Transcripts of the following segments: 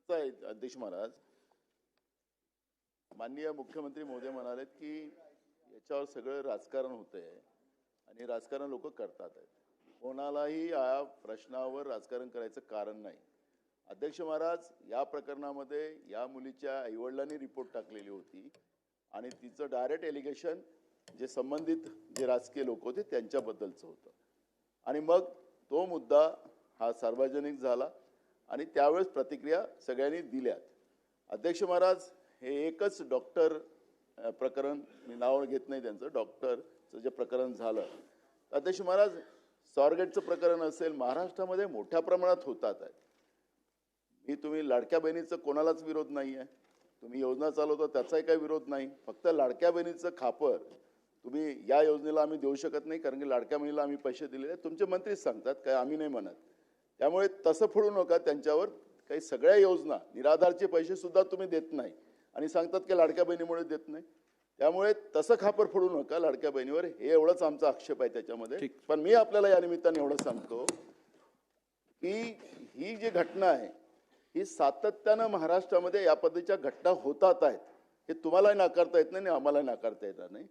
आहे अध्यक्ष महाराज, माननीय मुख्यमंत्री महोदय म्हणाले की याच्यावर सगळं राजकारण होतंय आणि राजकारण लोक करतात आहेत. कोणालाही या प्रश्नावर राजकारण करायचं कारण नाही. अध्यक्ष महाराज, या प्रकरणामध्ये या मुलीच्या आईवडिलांनी रिपोर्ट टाकलेली होती आणि तिचं डायरेक्ट एलिगेशन जे संबंधित जे राजकीय लोक होते त्यांच्याबद्दलचं होतं आणि मग तो मुद्दा हा सार्वजनिक झाला आणि त्यावेळेस प्रतिक्रिया सगळ्यांनी दिल्यात. अध्यक्ष महाराज, हे एकच डॉक्टर प्रकरण, मी नाव घेत नाही त्यांचं, डॉक्टरचं जे प्रकरण झालं, अध्यक्ष महाराज स्वारगेटचं प्रकरण असेल, महाराष्ट्रामध्ये मोठ्या प्रमाणात होतात आहेत. तुम्ही लाडक्या बहिणीचं कोणालाच विरोध नाही आहे, तुम्ही योजना चालवता त्याचाही काही विरोध नाही. फक्त लाडक्या बहिणीचं खापर तुम्ही या योजनेला आम्ही देऊ शकत नाही कारण की लाडक्या बहिणीला आम्ही पैसे दिलेले तुमचे मंत्रीच सांगतात, काय आम्ही नाही म्हणत. त्यामुळे तसं फोडू नका त्यांच्यावर. काही सगळ्या योजना निराधारचे पैसे सुद्धा तुम्ही देत नाही आणि सांगतात की लाडक्या बहिणीमुळे देत नाही. त्यामुळे तसं खापर फोडू नका लाडक्या बहिणीवर, हे एवढंच आमचा आक्षेप आहे त्याच्यामध्ये. पण मी आपल्याला या निमित्ताने एवढं सांगतो की ही जी घटना आहे ही सातत्यानं महाराष्ट्रामध्ये या पद्धतीच्या घटना होतात आहेत. हे तुम्हालाही नाकारता येत नाही आणि आम्हालाही नाकारता येणार नाही.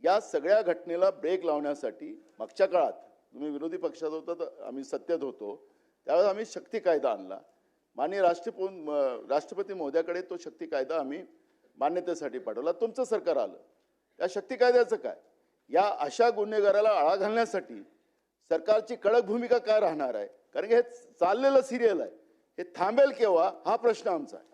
या सगळ्या घटनेला ब्रेक लावण्यासाठी मागच्या काळात तुम्ही विरोधी पक्षात होता तर आम्ही सत्तेत होतो, त्यावेळेस आम्ही शक्ती कायदा आणला. माननीय राष्ट्रपती महोदयाकडे तो शक्ती कायदा आम्ही मान्यतेसाठी पाठवला. तुमचं सरकार आलं. या शक्ती कायद्याचं काय? या अशा गुन्हेगाराला आळा घालण्यासाठी सरकारची कडक भूमिका काय राहणार आहे? कारण की हे चाललेलं सिरियल आहे, हे थांबेल केव्हा हा प्रश्न आमचा आहे.